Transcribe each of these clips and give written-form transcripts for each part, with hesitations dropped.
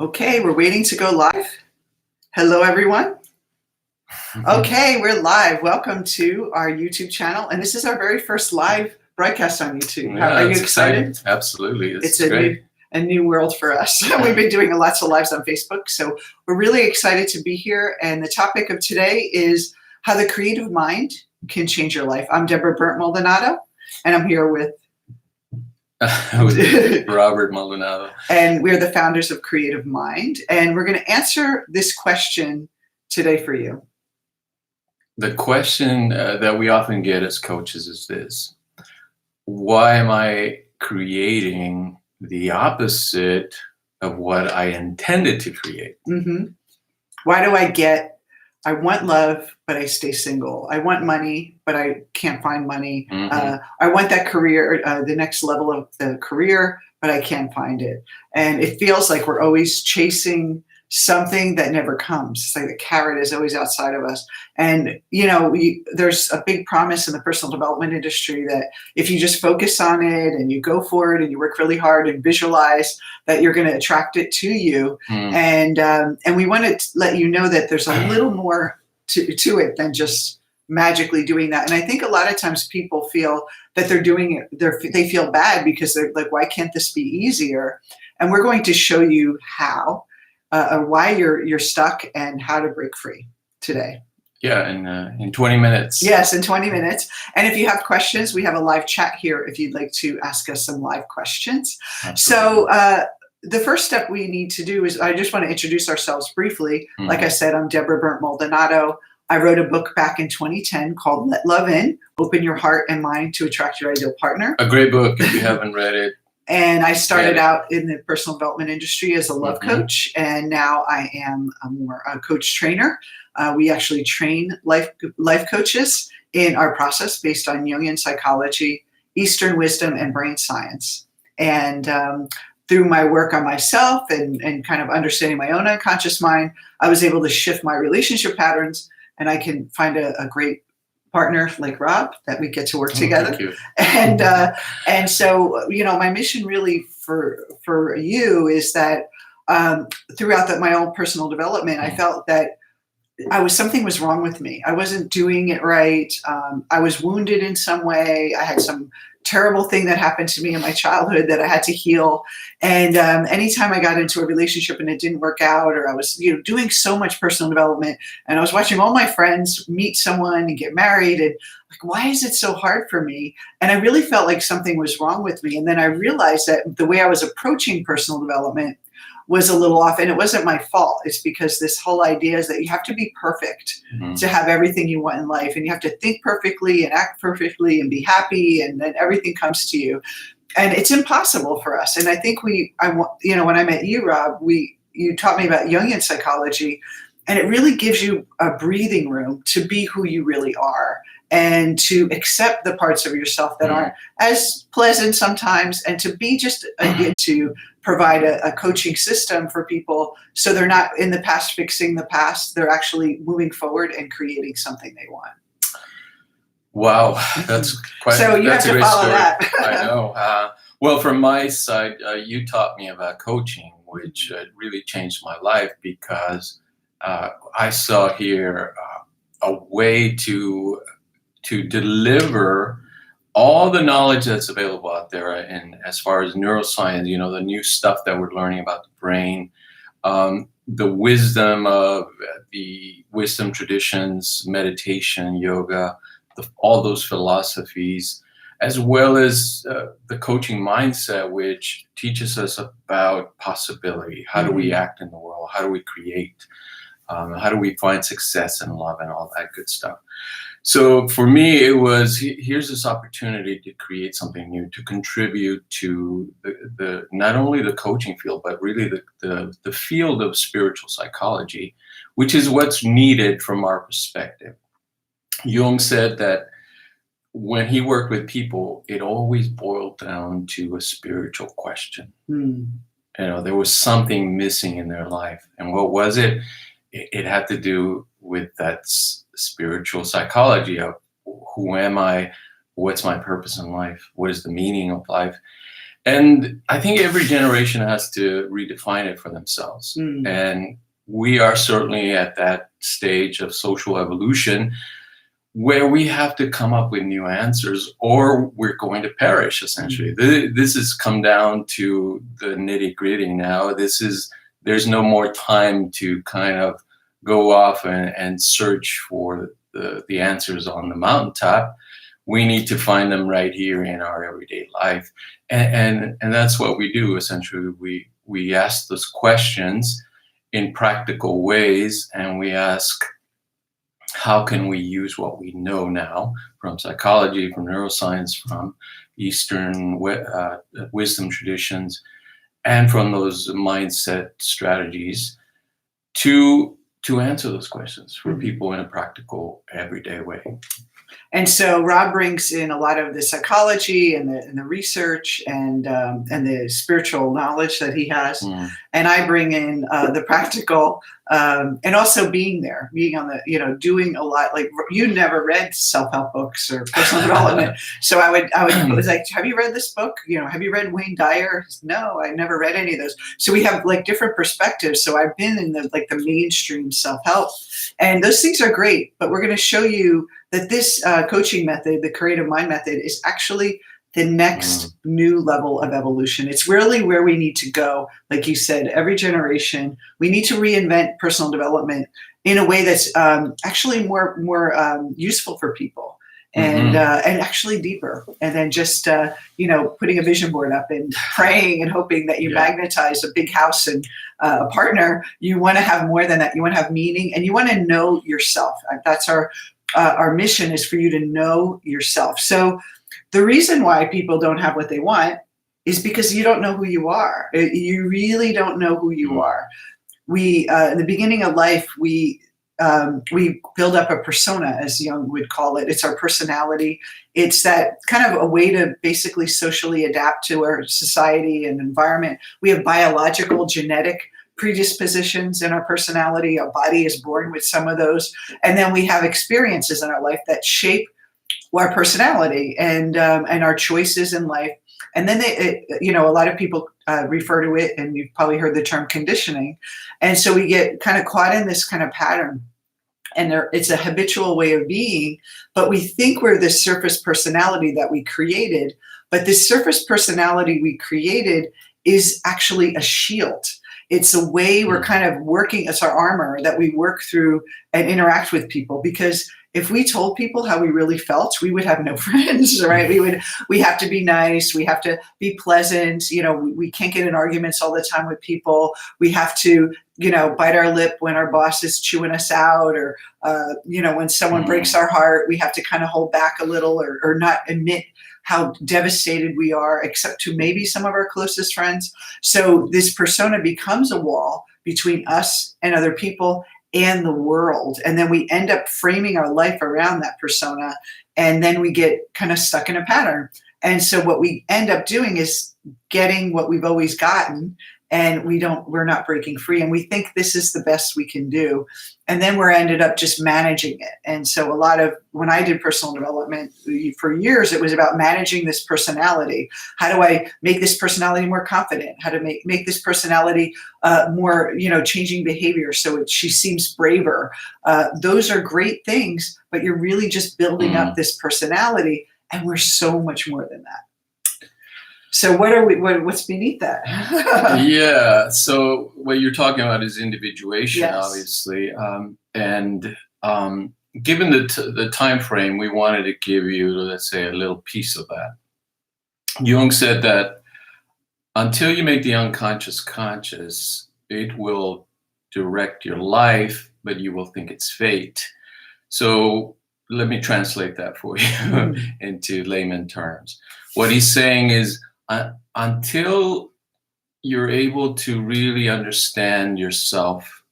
Okay, we're waiting to go live. Hello, everyone. Okay, we're live. Welcome to our YouTube channel. And this is our very first live broadcast on YouTube. Yeah, Are you excited? Absolutely. It's a new world for us. We've been doing lots of lives on Facebook. So we're really excited to be here. And the topic of today is how the creative mind can change your life. I'm Debra Berndt Maldonado, and I'm here with Robert Maldonado. And we're the founders of CreativeMind. And we're going to answer this question today for you. The question that we often get as coaches is this: why am I creating the opposite of what I intended to create? Mm-hmm. Why do I want love, but I stay single. I want money, but I can't find money. Mm-hmm. I want that career, the next level of the career, but I can't find it. And it feels like we're always chasing something that never comes. It's like the carrot is always outside of us. And, there's a big promise in the personal development industry that if you just focus on it and you go for it and you work really hard and visualize, that you're going to attract it to you. And we want to let you know that there's a little more to it than just magically doing that. And I think a lot of times people feel that they're doing it, they feel bad because they're like, why can't this be easier? And we're going to show you how. Why you're stuck and how to break free today. Yeah, in 20 minutes. Yes, in 20 minutes. And if you have questions, we have a live chat here if you'd like to ask us some live questions. Absolutely. So the first step we need to do is, I just want to introduce ourselves briefly. Mm-hmm. Like I said, I'm Debra Berndt Maldonado. I wrote a book back in 2010 called Let Love In, Open Your Heart and Mind to Attract Your Ideal Partner. A great book if you haven't read it. And I started out in the personal development industry as a love coach, and now I am a coach trainer. We actually train life coaches in our process based on Jungian Psychology, Eastern wisdom, and brain science. And through my work on myself and kind of understanding my own unconscious mind, I was able to shift my relationship patterns, and I can find a great partner like Rob that we get to work together. Thank you. And so, my mission really for you is that throughout my own personal development, I felt that something was wrong with me. I wasn't doing it right. I was wounded in some way. I had some terrible thing that happened to me in my childhood that I had to heal. And anytime I got into a relationship and it didn't work out, or I was, doing so much personal development, and I was watching all my friends meet someone and get married, and like, why is it so hard for me? And I really felt like something was wrong with me. And then I realized that the way I was approaching personal development was a little off, and it wasn't my fault. It's because this whole idea is that you have to be perfect to have everything you want in life, and you have to think perfectly and act perfectly and be happy, and then everything comes to you. And it's impossible for us. And I think when I met you, Rob, you taught me about Jungian psychology, and it really gives you a breathing room to be who you really are, and to accept the parts of yourself that aren't as pleasant sometimes, and to be just to provide a coaching system for people so they're not in the past fixing the past. They're actually moving forward and creating something they want. Wow, that's quite. So you have to follow that. I know. Well, from my side, you taught me about coaching, which really changed my life, because I saw here a way to deliver all the knowledge that's available out there, and as far as neuroscience, the new stuff that we're learning about the brain, the wisdom of the wisdom traditions, meditation, yoga, all those philosophies, as well as the coaching mindset, which teaches us about possibility. How do we act in the world? How do we create? How do we find success and love and all that good stuff? So for me, it was, here's this opportunity to create something new, to contribute to the not only the coaching field, but really the field of spiritual psychology, which is what's needed from our perspective. Jung said that when he worked with people, it always boiled down to a spiritual question. There was something missing in their life. And what was it? It had to do with that spiritual psychology of who am I? What's my purpose in life? What is the meaning of life? And I think every generation has to redefine it for themselves. Mm. And we are certainly at that stage of social evolution where we have to come up with new answers or we're going to perish, essentially. This has come down to the nitty-gritty now. There's no more time to kind of go off and search for the answers on the mountaintop. We need to find them right here in our everyday life. And that's what we do, essentially. We ask those questions in practical ways, and we ask, how can we use what we know now from psychology, from neuroscience, from Eastern wisdom traditions, and from those mindset strategies to answer those questions for people in a practical, everyday way. And so Rob brings in a lot of the psychology and the research and the spiritual knowledge that he has, and I bring in the practical and also being on the, doing a lot. Like, you never read self-help books or personal development, so I was like, have you read this book? Have you read Wayne Dyer? No, I never read any of those. So we have like different perspectives. So I've been in the mainstream self-help, and those things are great, but we're going to show you that this coaching method, the Creative Mind method, is actually the next new level of evolution. It's really where we need to go. Like you said, every generation, we need to reinvent personal development in a way that's actually more useful for people and actually deeper. And then just, putting a vision board up and praying and hoping that you magnetize a big house and a partner. You want to have more than that. You want to have meaning, and you want to know yourself. That's our mission, is for you to know yourself. So the reason why people don't have what they want is because you don't know who you are. You really don't know who you are. We, in the beginning of life, we build up a persona, as Jung would call it. It's our personality. It's that kind of a way to basically socially adapt to our society and environment. We have biological, genetic predispositions in our personality. Our body is born with some of those. And then we have experiences in our life that shape our personality and our choices in life. And then a lot of people refer to it, and you've probably heard the term conditioning. And so we get kind of caught in this kind of pattern, and it's a habitual way of being, but we think we're this surface personality that we created. But this surface personality we created is actually a shield. It's a way we're kind of working, it's our armor that we work through and interact with people. Because if we told people how we really felt, we would have no friends, right? We have to be nice. We have to be pleasant. We can't get in arguments all the time with people. We have to, bite our lip when our boss is chewing us out, or, when someone breaks our heart, we have to kind of hold back a little or not admit how devastated we are, except to maybe some of our closest friends. So this persona becomes a wall between us and other people and the world. And then we end up framing our life around that persona. And then we get kind of stuck in a pattern. And so what we end up doing is getting what we've always gotten, and we're not breaking free. And we think this is the best we can do. And then we're ended up just managing it. And so when I did personal development for years, it was about managing this personality. How do I make this personality more confident? How to make this personality more, changing behavior so she seems braver. Those are great things, but you're really just building up this personality, and we're so much more than that. So what's beneath that? Yeah. So what you're talking about is individuation, Yes. obviously. And given the time frame, we wanted to give you, let's say, a little piece of that. Jung said that until you make the unconscious conscious, it will direct your life, but you will think it's fate. So let me translate that for you into layman terms. What he's saying is, until you're able to really understand yourself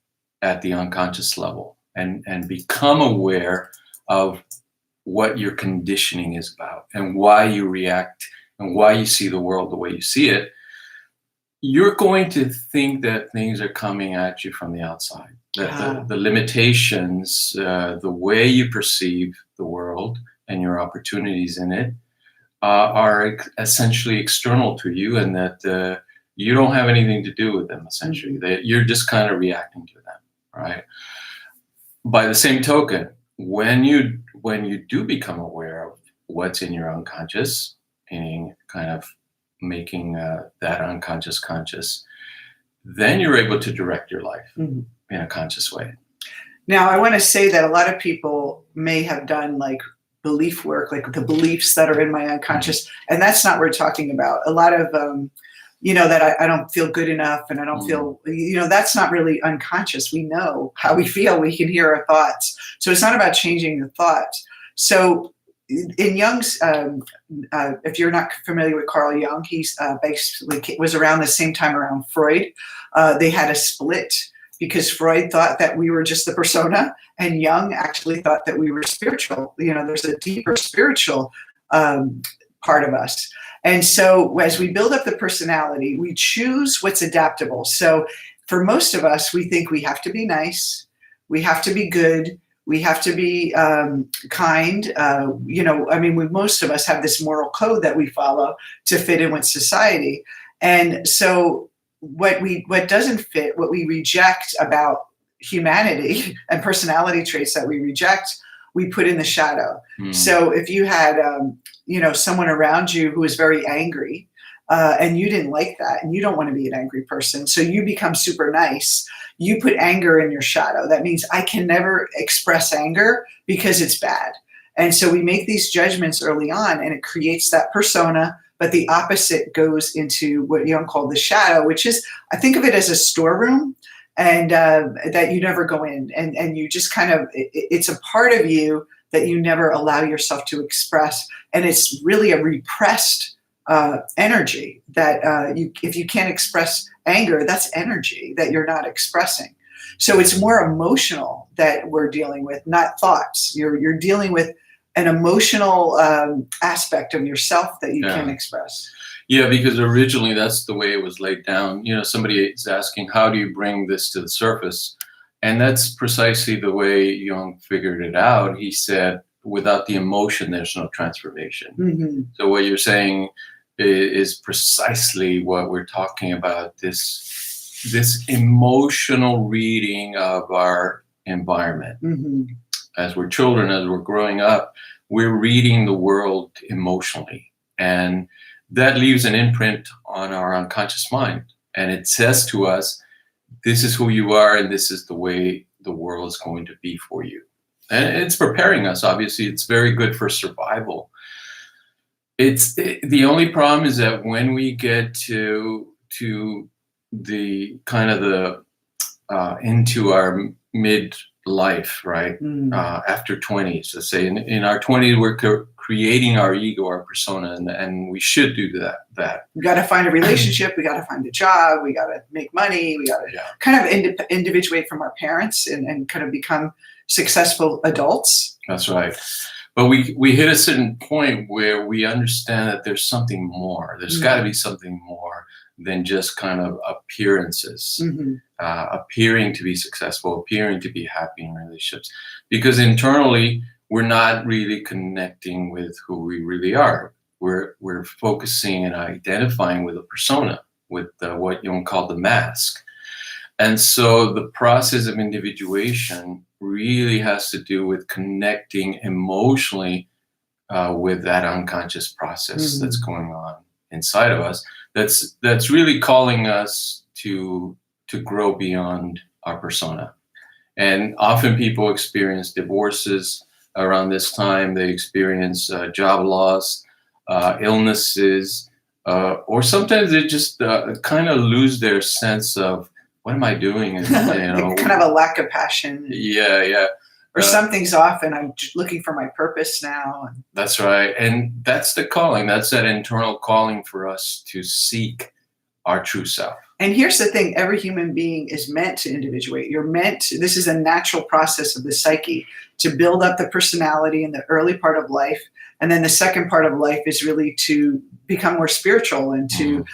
at the unconscious level and become aware of what your conditioning is about and why you react and why you see the world the way you see it, you're going to think that things are coming at you from the outside, that the limitations, the way you perceive the world and your opportunities in it essentially external to you, and that you don't have anything to do with them, essentially. That you're just kind of reacting to them, right? By the same token, when you do become aware of what's in your unconscious, meaning kind of making that unconscious conscious, then you're able to direct your life in a conscious way. Now, I want to say that a lot of people may have done like belief work, like the beliefs that are in my unconscious, and that's not what we're talking about. A lot of, that I don't feel good enough and I don't feel, that's not really unconscious. We know how we feel. We can hear our thoughts. So it's not about changing the thoughts. So in Jung's, if you're not familiar with Carl Jung, he's basically was around the same time around Freud. They had a split because Freud thought that we were just the persona, and Jung actually thought that we were spiritual. There's a deeper spiritual part of us. And so as we build up the personality, we choose what's adaptable. So for most of us, we think we have to be nice, we have to be good, we have to be kind. Most of us have this moral code that we follow to fit in with society. And so what doesn't fit, what we reject about humanity and personality traits that we reject, we put in the shadow. So if you had, someone around you who was very angry, and you didn't like that, and you don't want to be an angry person, so you become super nice, you put anger in your shadow. That means I can never express anger because it's bad. And so we make these judgments early on, and it creates that persona. But the opposite goes into what Jung called the shadow, which is, I think of it as a storeroom, and that you never go in, and you just kind of, it's a part of you that you never allow yourself to express. And it's really a repressed energy that if you can't express anger, that's energy that you're not expressing. So it's more emotional that we're dealing with, not thoughts. You're dealing with an emotional aspect of yourself that you can't express. Yeah, because originally that's the way it was laid down. Somebody is asking, how do you bring this to the surface? And that's precisely the way Jung figured it out. He said, without the emotion, there's no transformation. So what you're saying is precisely what we're talking about, this emotional reading of our environment. As we're children, as we're growing up, we're reading the world emotionally. And that leaves an imprint on our unconscious mind. And it says to us, this is who you are, and this is the way the world is going to be for you. And it's preparing us. Obviously, it's very good for survival. The only problem is that when we get to the kind of into our midlife, right? After 20s, let's say in our 20s, we're creating our ego, our persona, and we should do that. We got to find a relationship. We got to find a job. We got to make money. We got to kind of individuate from our parents and kind of become successful adults. That's right. But we hit a certain point where we understand that there's something more. There's got to be something more than just kind of appearances, appearing to be successful, appearing to be happy in relationships. Because internally, we're not really connecting with who we really are. We're focusing and identifying with a persona, with what Jung called the mask. And so the process of individuation really has to do with connecting emotionally with that unconscious process that's going on inside of us. That's really calling us to grow beyond our persona. And often people experience divorces around this time. They experience job loss, illnesses, or sometimes they just kind of lose their sense of, what am I doing? And, kind of a lack of passion. Yeah. Or something's off and I'm looking for my purpose now. That's right. And that's the calling. That's that internal calling for us to seek our true self. And here's the thing. Every human being is meant to individuate. This is a natural process of the psyche to build up the personality in the early part of life. And then the second part of life is really to become more spiritual and to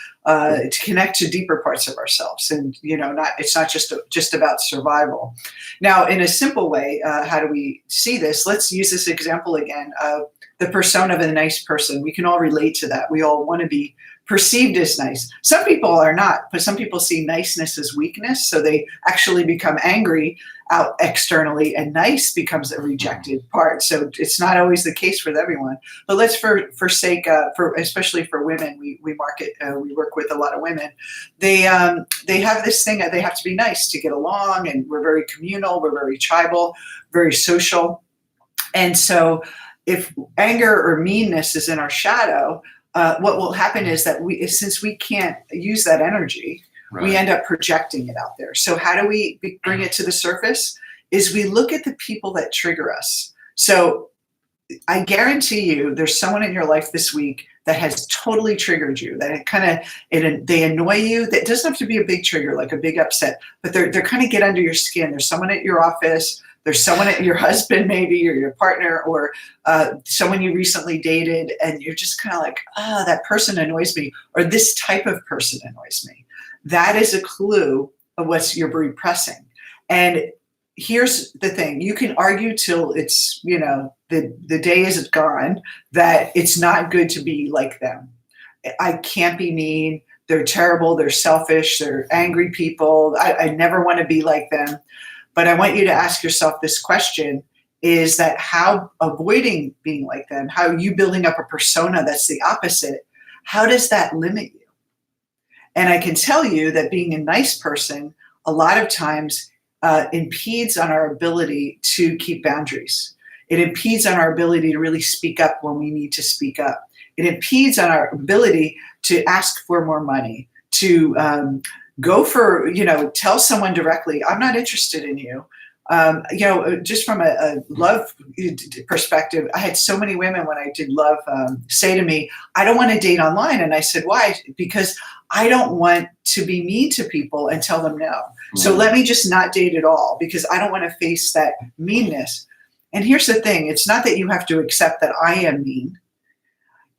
connect to deeper parts of ourselves. And, it's not just about survival. Now, in a simple way, how do we see this? Let's use this example again of the persona of a nice person. We can all relate to that. We all want to be perceived as nice. Some people are not, but some people see niceness as weakness, so they actually become angry out externally, and nice becomes a rejected part. So it's not always the case with everyone. But let's forsake, for especially for women, we work with a lot of women. They have this thing that they have to be nice to get along, and we're very communal, we're very tribal, very social. And so if anger or meanness is in our shadow, what will happen is that since we can't use that energy, we end up projecting it out there. So how do we bring it to the surface? Is we look at the people that trigger us. So I guarantee you there's someone in your life this week that has totally triggered you, that they annoy you. That doesn't have to be a big trigger, like a big upset, but they're kind of get under your skin. There's someone at your office, there's someone at your husband maybe, or your partner, or someone you recently dated, and you're just kind of like, that person annoys me, or this type of person annoys me. That is a clue of what you're repressing. And here's the thing. You can argue till it's, the day is gone that it's not good to be like them. I can't be mean. They're terrible. They're selfish. They're angry people. I never want to be like them. But I want you to ask yourself this question, is that how avoiding being like them, how you building up a persona that's the opposite, how does that limit you? And I can tell you that being a nice person a lot of times impedes on our ability to keep boundaries. It impedes on our ability to really speak up when we need to speak up. It impedes on our ability to ask for more money, to go for, tell someone directly, I'm not interested in you. Just from a love perspective, I had so many women when I did love say to me, I don't want to date online. And I said, why? Because I don't want to be mean to people and tell them no. Mm-hmm. So let me just not date at all, because I don't want to face that meanness. And here's the thing. It's not that you have to accept that I am mean.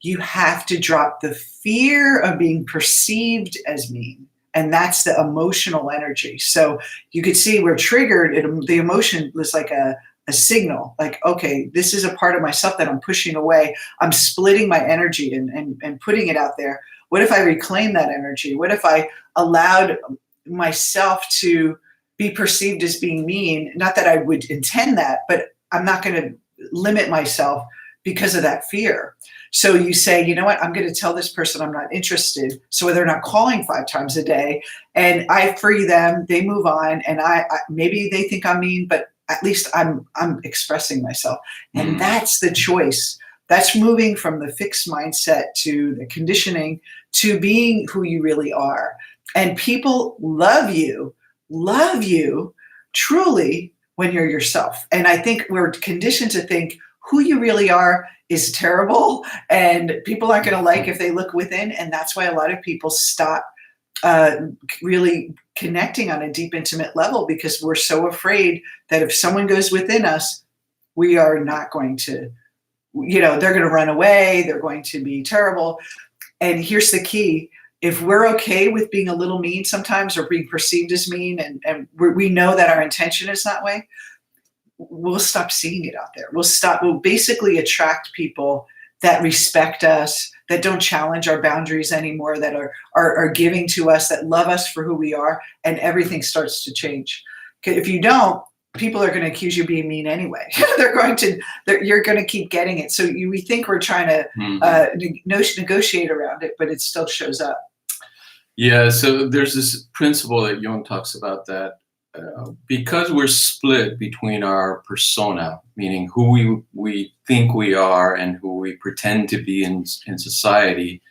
You have to drop the fear of being perceived as mean. And that's the emotional energy. So you could see we're triggered. The emotion was like a signal, like, okay, this is a part of myself that I'm pushing away. I'm splitting my energy and putting it out there. What if I reclaim that energy? What if I allowed myself to be perceived as being mean? Not that I would intend that, but I'm not going to limit myself because of that fear. So you say, you know what, I'm going to tell this person I'm not interested. So they're not calling 5 times a day, and I free them, they move on, and I maybe they think I'm mean, but at least I'm expressing myself. And that's the choice. That's moving from the fixed mindset to the conditioning to being who you really are. And people love you truly when you're yourself. And I think we're conditioned to think who you really are is terrible, and people aren't going to like if they look within. And that's why a lot of people stop really connecting on a deep, intimate level, because we're so afraid that if someone goes within us, we are not going to, they're going to run away. They're going to be terrible. And here's the key. If we're okay with being a little mean sometimes, or being perceived as mean, and we know that our intention is that way, we'll stop seeing it out there. We'll basically attract people that respect us, that don't challenge our boundaries anymore, that are giving to us, that love us for who we are, and everything starts to change. If you don't, people are going to accuse you of being mean anyway. You're going to keep getting it. So we think we're trying to negotiate around it, but it still shows up. Yeah, so there's this principle that Jung talks about, that because we're split between our persona, meaning who we think we are and who we pretend to be in society,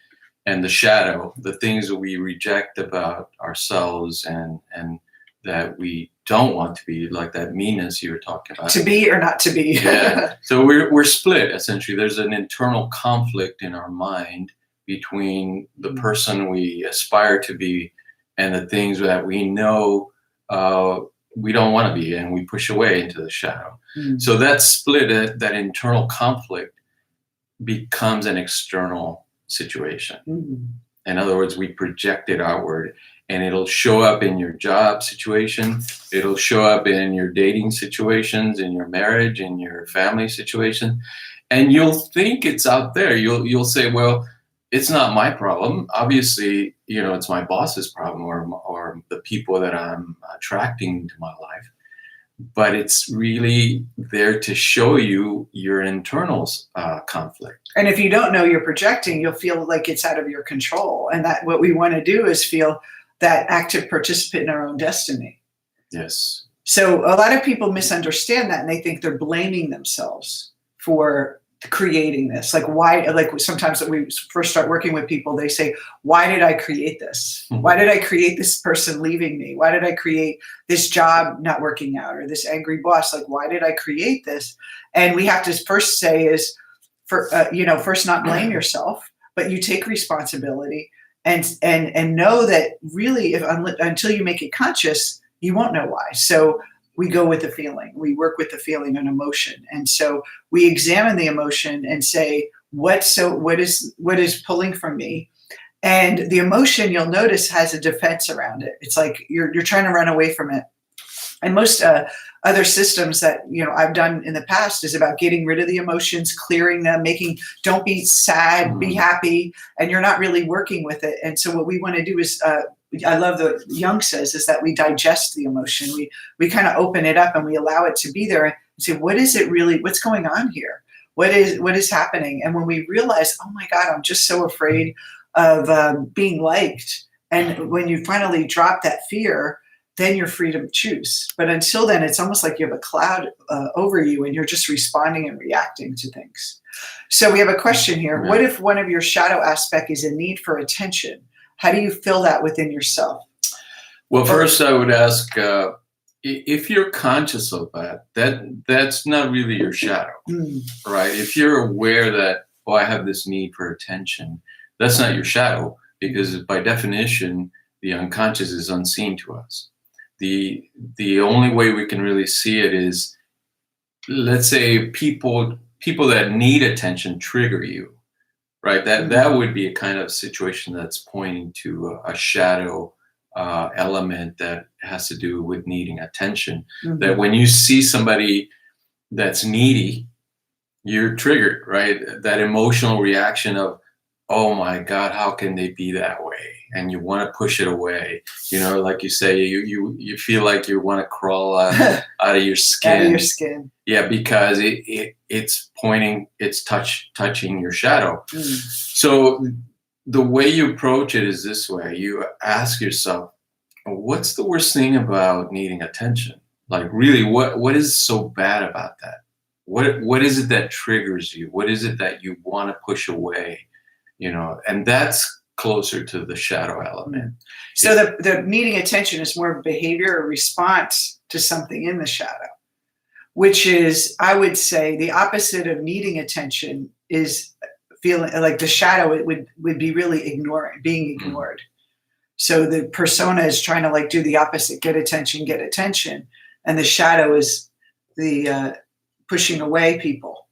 and the shadow, the things that we reject about ourselves and that we don't want to be, like that meanness you were talking about. To be or not to be. Yeah. So we're split, essentially. There's an internal conflict in our mind between the person we aspire to be and the things that we know we don't want to be, and we push away into the shadow. So that split, that internal conflict, becomes an external situation. In other words, we project it outward, and it'll show up in your job situation. It'll show up in your dating situations, in your marriage, in your family situation. And you'll think it's out there. You'll say, well, it's not my problem. Obviously, it's my boss's problem or the people that I'm attracting to my life. But it's really there to show you your internal conflict. And if you don't know you're projecting, you'll feel like it's out of your control. And that what we want to do is feel that active participant in our own destiny. Yes. So a lot of people misunderstand that, and they think they're blaming themselves for creating this. Like why, like sometimes when we first start working with people, they say, why did I create this? Why did I create this person leaving me? Why did I create this job not working out or this angry boss? Like, why did I create this? And we have to first say is, first not blame yourself, but you take responsibility and know that really until you make it conscious, you won't know why. So we go with the feeling. We work with the feeling and emotion. And so we examine the emotion and say, what is pulling from me? And the emotion, you'll notice, has a defense around it. It's like you're trying to run away from it. And most other systems that I've done in the past is about getting rid of the emotions, clearing them, don't be sad, be happy, and you're not really working with it. And so what we want to do is, I love what Jung says, is that we digest the emotion. We kind of open it up and we allow it to be there and say, what is it really? What's going on here? What is happening? And when we realize, oh my God, I'm just so afraid of being liked. And when you finally drop that fear, then you're free to choose. But until then, it's almost like you have a cloud over you and you're just responding and reacting to things. So we have a question here. Yeah. What if one of your shadow aspect is a need for attention? How do you feel that within yourself? Well, first I would ask, if you're conscious of that's not really your shadow, right? If you're aware that, I have this need for attention, that's not your shadow, because by definition, the unconscious is unseen to us. The only way we can really see it is, let's say people that need attention trigger you, right? That would be a kind of situation that's pointing to a shadow element that has to do with needing attention. That when you see somebody that's needy, you're triggered, right? That emotional reaction of, oh my God, how can they be that way? And you want to push it away. Like you say, you feel like you want to crawl out of your skin. Out of your skin. Yeah, because it's pointing, it's touching your shadow. So the way you approach it is this way. You ask yourself, what's the worst thing about needing attention? Like really, what is so bad about that? What is it that triggers you? What is it that you want to push away? And that's closer to the shadow element. So the needing attention is more behavior or response to something in the shadow, which is, I would say, the opposite of needing attention is feeling like the shadow. It would be really being ignored. So the persona is trying to do the opposite, get attention, and the shadow is the pushing away people.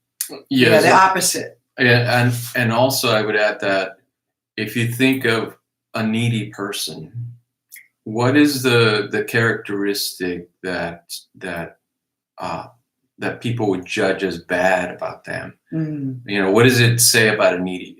Yeah, the opposite. Yeah, and also I would add that if you think of a needy person, what is the characteristic that people would judge as bad about them? What does it say about a needy?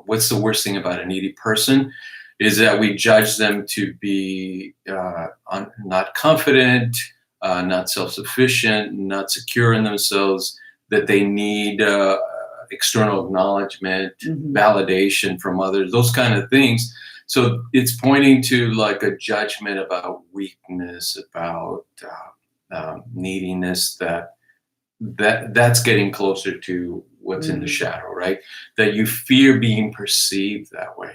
What's the worst thing about a needy person? Is that we judge them to be not confident, not self-sufficient, not secure in themselves, that they need external acknowledgement, validation from others, those kind of things. So it's pointing to a judgment about weakness, about neediness, that's getting closer to what's in the shadow, right? That you fear being perceived that way.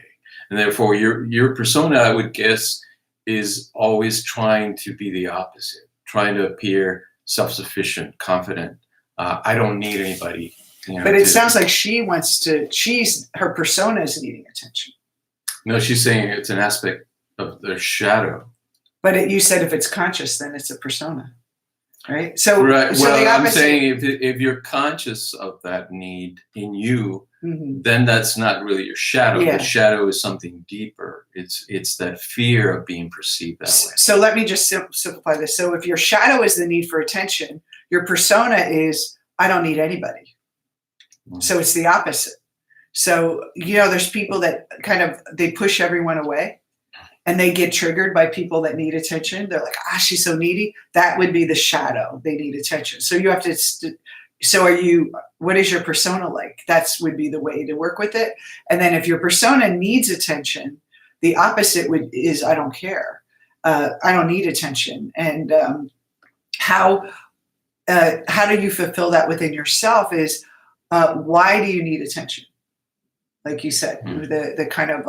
And therefore your persona, I would guess, is always trying to be the opposite, trying to appear self-sufficient, confident. I don't need anybody. But it sounds like her persona is needing attention. No, she's saying it's an aspect of their shadow. But you said if it's conscious, then it's a persona, right? So, right. So well, the opposite, I'm saying if you're conscious of that need in you, then that's not really your shadow. Yeah. The shadow is something deeper. It's that fear of being perceived that way. So let me just simplify this. So if your shadow is the need for attention, your persona is, I don't need anybody. So it's the opposite. So, there's people that they push everyone away and they get triggered by people that need attention. They're like, she's so needy. That would be the shadow. They need attention. So you have to, what is your persona like? Would be the way to work with it. And then if your persona needs attention, the opposite is I don't care. I don't need attention. And how do you fulfill that within yourself is why do you need attention? Like you said, the kind of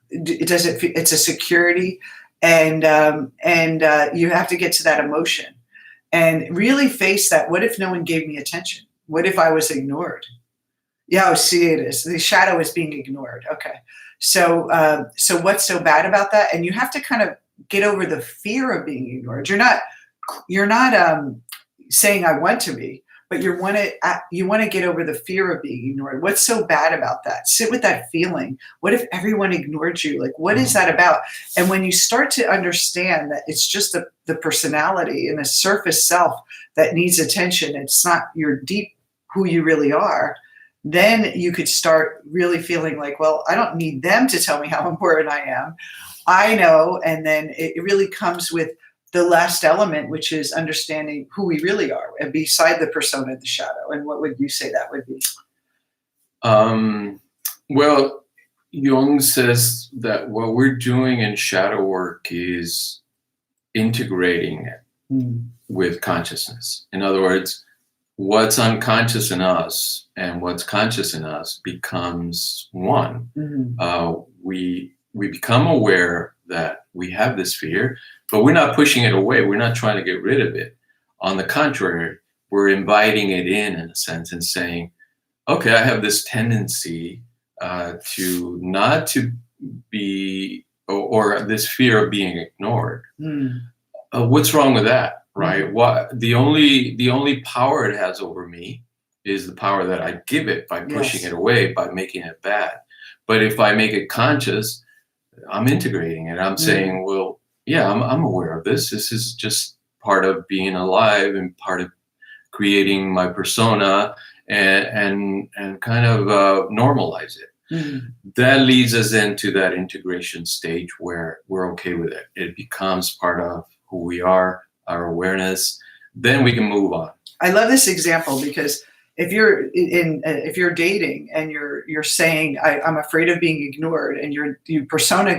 it's a security, and you have to get to that emotion and really face that. What if no one gave me attention? What if I was ignored? Yeah, see, it is. The shadow is being ignored. Okay. So what's so bad about that? And you have to kind of get over the fear of being ignored. You're not saying I want to be, but you want to get over the fear of being ignored. What's so bad about that? Sit with that feeling. What if everyone ignored you? Like, what is that about? And when you start to understand that it's just the personality and the surface self that needs attention, it's not your deep who you really are, then you could start really feeling like, well, I don't need them to tell me how important I am. I know. And then it really comes with the last element, which is understanding who we really are, and beside the persona, the shadow. And what would you say that would be? Well, Jung says that what we're doing in shadow work is integrating it with consciousness. In other words, what's unconscious in us and what's conscious in us becomes one. We become aware that we have this fear, but we're not pushing it away. We're not trying to get rid of it. On the contrary, we're inviting it in a sense, and saying, okay, I have this tendency to not to be, or this fear of being ignored. What's wrong with that, right? What the only power it has over me is the power that I give it by pushing it away, by making it bad. But if I make it conscious, I'm integrating it. I'm saying, well, yeah, I'm aware of this. This is just part of being alive and part of creating my persona, and kind of normalize it. That leads us into that integration stage where we're okay with it. It becomes part of who we are, our awareness. Then we can move on. I love this example because if you're dating and you're saying I'm afraid of being ignored, and your persona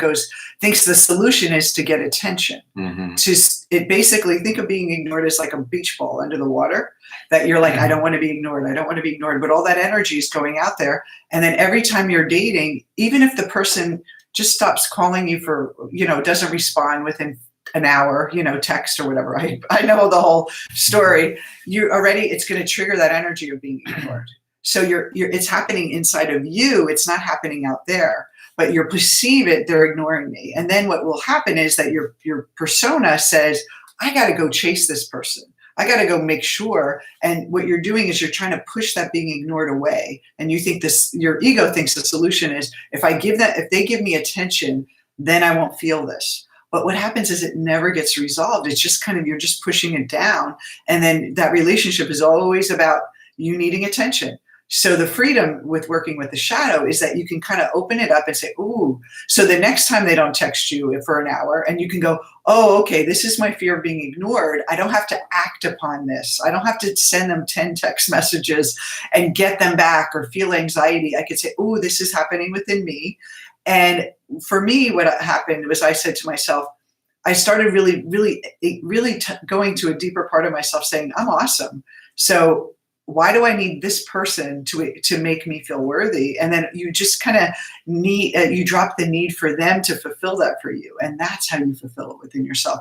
thinks the solution is to get attention. It basically, think of being ignored as like a beach ball under the water, that you're like, I don't want to be ignored. I don't want to be ignored. But all that energy is going out there. And then every time you're dating, even if the person just stops calling you for, doesn't respond within an hour, text or whatever. I know the whole story. It's going to trigger that energy of being ignored. So it's happening inside of you. It's not happening out there, but you perceive it. They're ignoring me. And then what will happen is that your persona says, I got to go chase this person. I got to go make sure. And what you're doing is you're trying to push that being ignored away. And you think your ego thinks the solution is if they give me attention, then I won't feel this. But what happens is it never gets resolved. It's just you're just pushing it down. And then that relationship is always about you needing attention. So the freedom with working with the shadow is that you can kind of open it up and say, ooh, so the next time they don't text you for an hour, and you can go, oh, okay, this is my fear of being ignored. I don't have to act upon this. I don't have to send them 10 text messages and get them back or feel anxiety. I could say, ooh, this is happening within me. And for me, what happened was I said to myself, I started really, really, really going to a deeper part of myself saying, I'm awesome. So why do I need this person to make me feel worthy? And then you just kind of you drop the need for them to fulfill that for you. And that's how you fulfill it within yourself.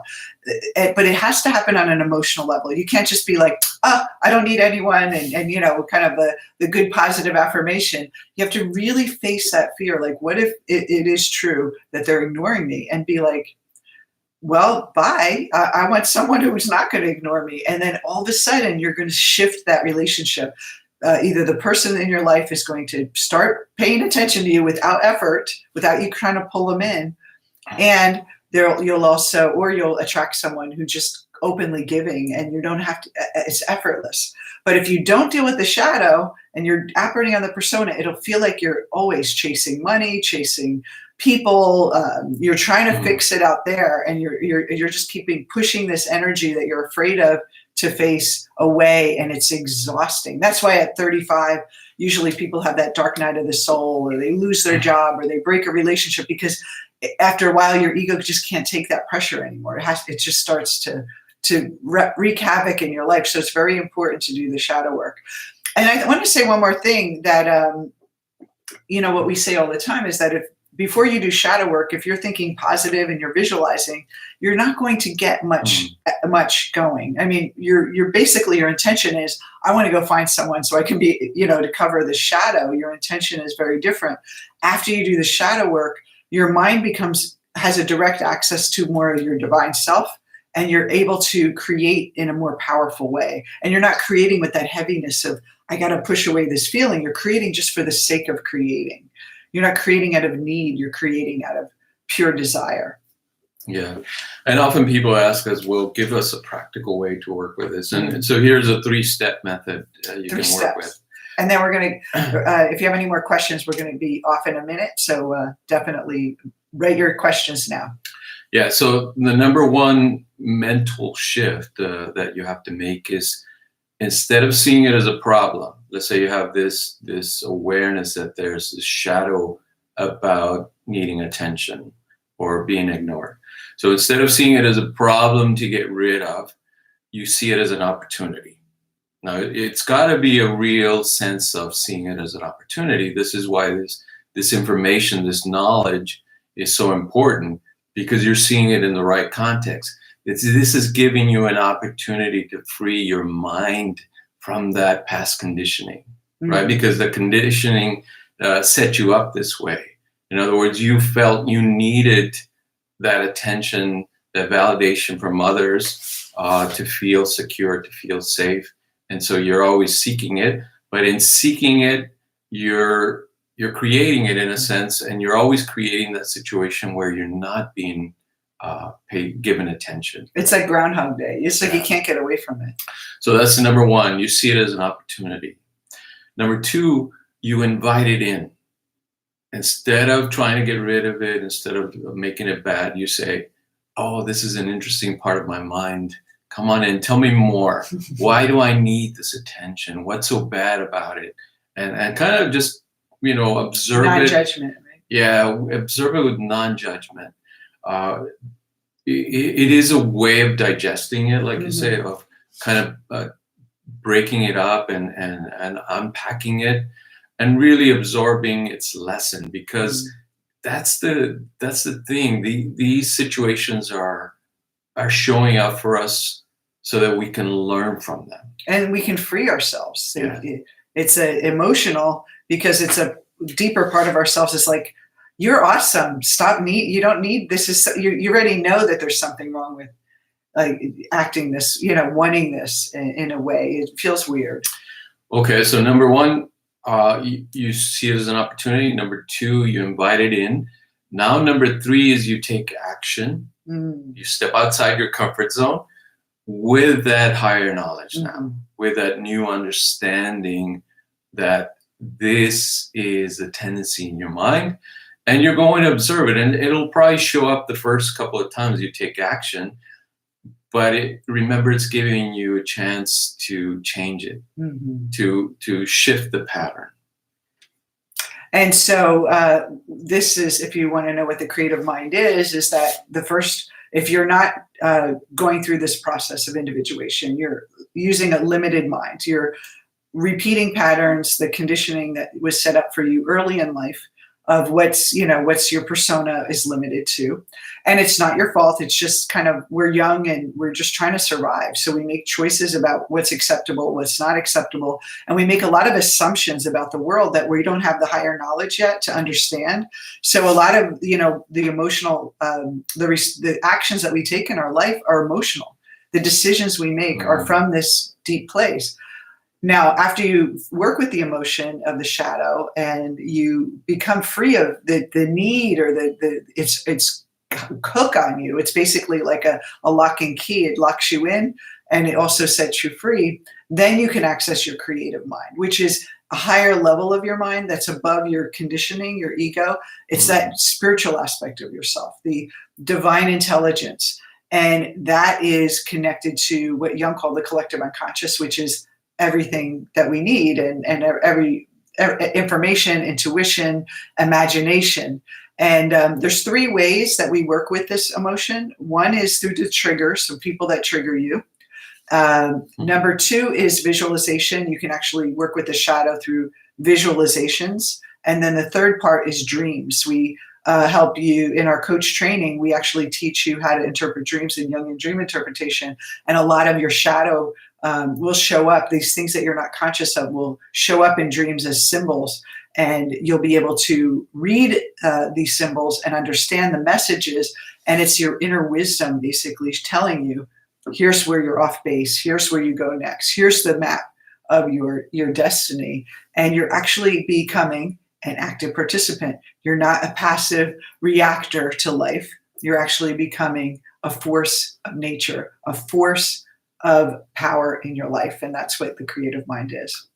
But it has to happen on an emotional level. You can't just be like, I don't need anyone. And kind of the good positive affirmation. You have to really face that fear. Like, what if it is true that they're ignoring me? And be like, well, bye. I want someone who's not going to ignore me. And then all of a sudden, you're going to shift that relationship. Either the person in your life is going to start paying attention to you without effort, without you trying to pull them in. And you'll attract someone who just openly giving, and you don't have to, it's effortless. But if you don't deal with the shadow and you're operating on the persona, it'll feel like you're always chasing money, chasing people. You're trying to fix it out there, and you're just pushing this energy that you're afraid of to face away, and it's exhausting. That's why at 35, usually people have that dark night of the soul, or they lose their job, or they break a relationship, because after a while your ego just can't take that pressure anymore. It just starts to wreak havoc in your life. So it's very important to do the shadow work. And I want to say one more thing, that what we say all the time is that before you do shadow work, if you're thinking positive and you're visualizing, you're not going to get much going. I mean, you're basically, your intention is, I want to go find someone so I can be, to cover the shadow. Your intention is very different. After you do the shadow work, your mind has a direct access to more of your divine self, and you're able to create in a more powerful way. And you're not creating with that heaviness of, I got to push away this feeling. You're creating just for the sake of creating. You're not creating out of need. You're creating out of pure desire. Yeah. And often people ask us, well, give us a practical way to work with this. And so here's a 3-step method you can work with. And then we're going to, if you have any more questions, we're going to be off in a minute. So definitely write your questions now. Yeah. So the number one mental shift that you have to make is, instead of seeing it as a problem, let's say you have this awareness that there's this shadow about needing attention or being ignored. So instead of seeing it as a problem to get rid of, you see it as an opportunity. Now, it's got to be a real sense of seeing it as an opportunity. This is why this information, this knowledge is so important, because you're seeing it in the right context. This is giving you an opportunity to free your mind from that past conditioning, right? Because the conditioning set you up this way. In other words, you felt you needed that attention, that validation from others to feel secure, to feel safe. And so you're always seeking it. But in seeking it, you're creating it in a sense, and you're always creating that situation where you're not being given attention. It's like Groundhog Day. It's like you can't get away from it. So that's the number one. You see it as an opportunity. Number two, you invite it in. Instead of trying to get rid of it, instead of making it bad, you say, oh, this is an interesting part of my mind. Come on in, tell me more. Why do I need this attention? What's so bad about it? And kind of just, observe it. Non-judgment, right? Yeah, observe it with non-judgment. It is a way of digesting it, like you say, of kind of breaking it up and unpacking it, and really absorbing its lesson, because that's the thing. These situations are showing up for us so that we can learn from them, and we can free ourselves. Yeah. It's emotional, because it's a deeper part of ourselves. It's like, you're awesome. Stop me. You don't need this. You already know that there's something wrong with acting this, wanting this in a way. It feels weird. Okay. So number one, you see it as an opportunity. Number two, you invite it in. Now, number three is you take action. You step outside your comfort zone with that higher knowledge now, with that new understanding that this is a tendency in your mind, and you're going to observe it. And it'll probably show up the first couple of times you take action, but remember, it's giving you a chance to change it, to shift the pattern. And so this is, if you want to know what the creative mind is that the first, if you're not going through this process of individuation, you're using a limited mind. You're repeating patterns, the conditioning that was set up for you early in life of what's your persona is limited to. And it's not your fault. It's just kind of, we're young and we're just trying to survive. So we make choices about what's acceptable, what's not acceptable. And we make a lot of assumptions about the world that we don't have the higher knowledge yet to understand. So a lot of, the emotional, the actions that we take in our life are emotional. The decisions we make are from this deep place. Now, after you work with the emotion of the shadow and you become free of the need or it's hook on you. It's basically like a lock and key. It locks you in and it also sets you free. Then you can access your creative mind, which is a higher level of your mind that's above your conditioning, your ego. It's that spiritual aspect of yourself, the divine intelligence. And that is connected to what Jung called the collective unconscious, which is everything that we need and every information, intuition, imagination. And there's 3 ways that we work with this emotion. One is through the triggers, so people that trigger you. Number 2 is visualization. You can actually work with the shadow through visualizations. And then the third part is dreams. We help you in our coach training. We actually teach you how to interpret dreams in Jungian dream interpretation. And a lot of your shadow will show up. These things that you're not conscious of will show up in dreams as symbols. And you'll be able to read these symbols and understand the messages. And it's your inner wisdom basically telling you, here's where you're off base. Here's where you go next. Here's the map of your destiny. And you're actually becoming an active participant. You're not a passive reactor to life. You're actually becoming a force of nature, a force of power in your life. And that's what the creative mind is.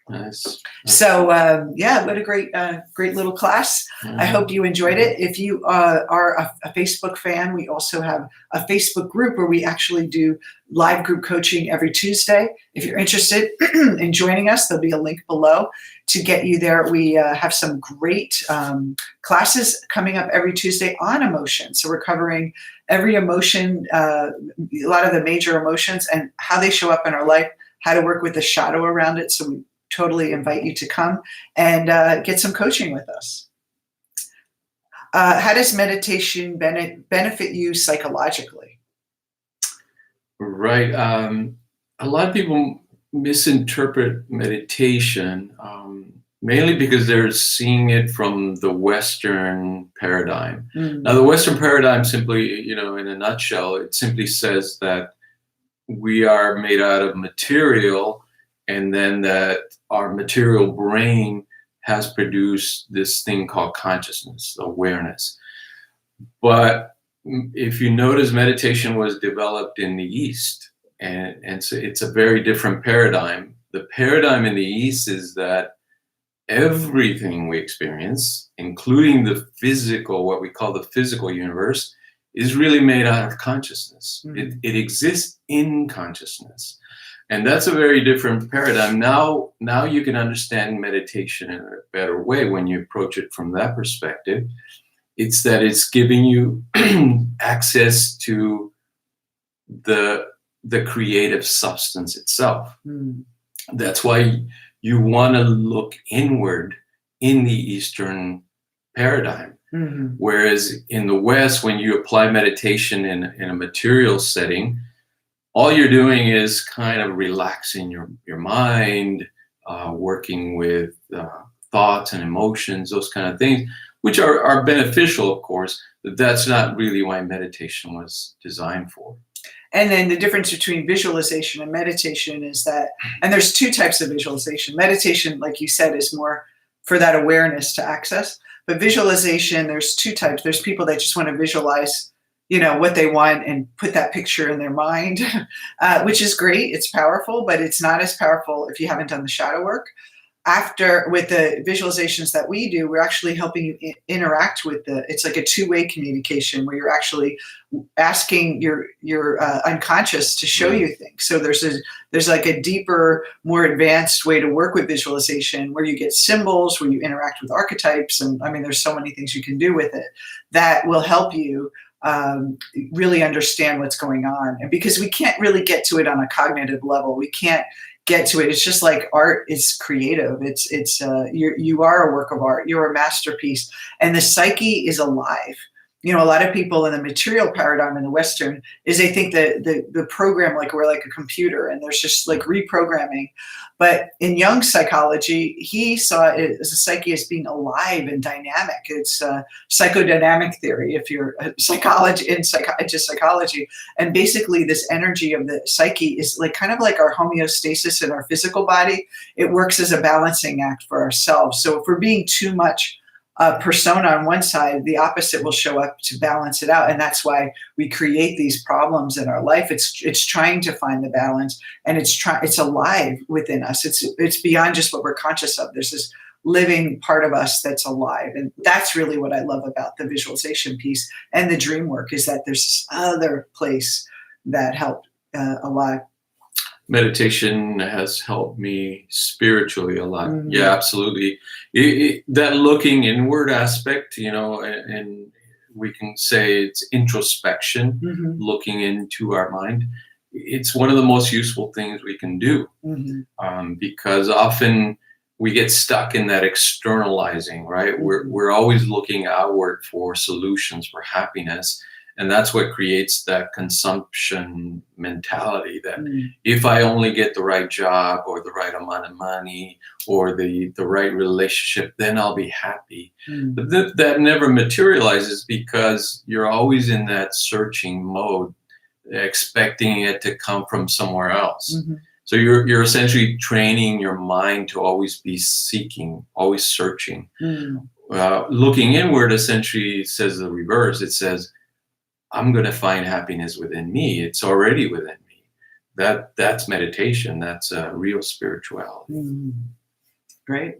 Nice. So yeah, what a great little class. I hope you enjoyed it. If you are a Facebook fan, we also have a Facebook group where we actually do live group coaching every Tuesday. If you're interested in joining us, there'll be a link below to get you there. We have some great classes coming up every Tuesday on emotion. So we're covering every emotion, a lot of the major emotions and how they show up in our life, how to work with the shadow around it. So we totally invite you to come and get some coaching with us. How does meditation benefit you psychologically? Right. A lot of people misinterpret meditation, mainly because they're seeing it from the Western paradigm. Now, the Western paradigm simply, in a nutshell, it simply says that we are made out of material, and then that our material brain has produced this thing called consciousness, awareness. But if you notice, meditation was developed in the East, and so it's a very different paradigm. The paradigm in the East is that everything we experience, including the physical, what we call the physical universe, is really made out of consciousness. It exists in consciousness. And that's a very different paradigm. Now you can understand meditation in a better way when you approach it from that perspective. It's that it's giving you access to the creative substance itself. That's why you want to look inward in the Eastern paradigm. Whereas in the West, when you apply meditation in a material setting, all you're doing is kind of relaxing your mind, working with thoughts and emotions, those kind of things, which are beneficial, of course, but that's not really why meditation was designed for. And then the difference between visualization and meditation is that, and there's 2 types of visualization. Meditation, like you said, is more for that awareness to access. But visualization, there's 2 types. There's people that just want to visualize what they want and put that picture in their mind, which is great. It's powerful, but it's not as powerful if you haven't done the shadow work. With the visualizations that we do, we're actually helping you interact with it's like a 2-way communication where you're actually asking your unconscious to show you things. So there's like a deeper, more advanced way to work with visualization where you get symbols, where you interact with archetypes. And I mean, there's so many things you can do with it that will help you really understand what's going on. And because we can't really get to it on a cognitive level, we can't get to it. It's just like art is creative. You are a work of art. You're a masterpiece, and the psyche is alive. A lot of people in the material paradigm in the Western is they think that the program, like we're like a computer and there's just like reprogramming. But in Jung's psychology, he saw it as a psyche as being alive and dynamic. It's psychodynamic theory, if you're a into psychology. And basically this energy of the psyche is like kind of like our homeostasis in our physical body. It works as a balancing act for ourselves. So if we're being too much persona on one side, the opposite will show up to balance it out. And that's why we create these problems in our life. It's trying to find the balance, and it's alive within us. It's beyond just what we're conscious of. There's this living part of us that's alive. And that's really what I love about the visualization piece and the dream work, is that there's this other place that helped alive. Meditation has helped me spiritually a lot. Mhm. Yeah, absolutely. That looking inward aspect, and we can say it's introspection, Mhm. looking into our mind. It's one of the most useful things we can do, Mhm. because often we get stuck in that externalizing, right? Mhm. We're always looking outward for solutions for happiness. And that's what creates that consumption mentality that Mhm. if I only get the right job or the right amount of money or the right relationship, then I'll be happy. Mhm. But that never materializes because you're always in that searching mode, expecting it to come from somewhere else. Mhm. So you're essentially training your mind to always be seeking, always searching. Mhm. Looking inward essentially says the reverse. It says, I'm going to find happiness within me. It's already within me. That's meditation. That's real spirituality. Mhm. Great.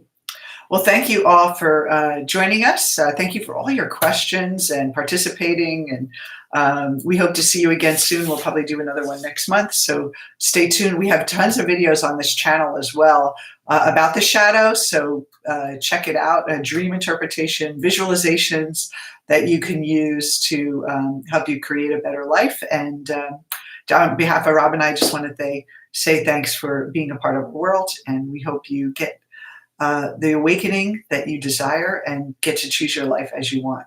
Well, thank you all for joining us. Thank you for all your questions and participating. And we hope to see you again soon. We'll probably do another one next month. So stay tuned. We have tons of videos on this channel as well about the shadow. So check it out. Dream interpretation, visualizations that you can use to help you create a better life. And on behalf of Rob and I just want to say thanks for being a part of the world. And we hope you get the awakening that you desire and get to choose your life as you want.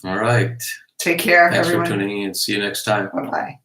All right. Take care, Thanks everyone. for tuning in. See you next time. Bye-bye.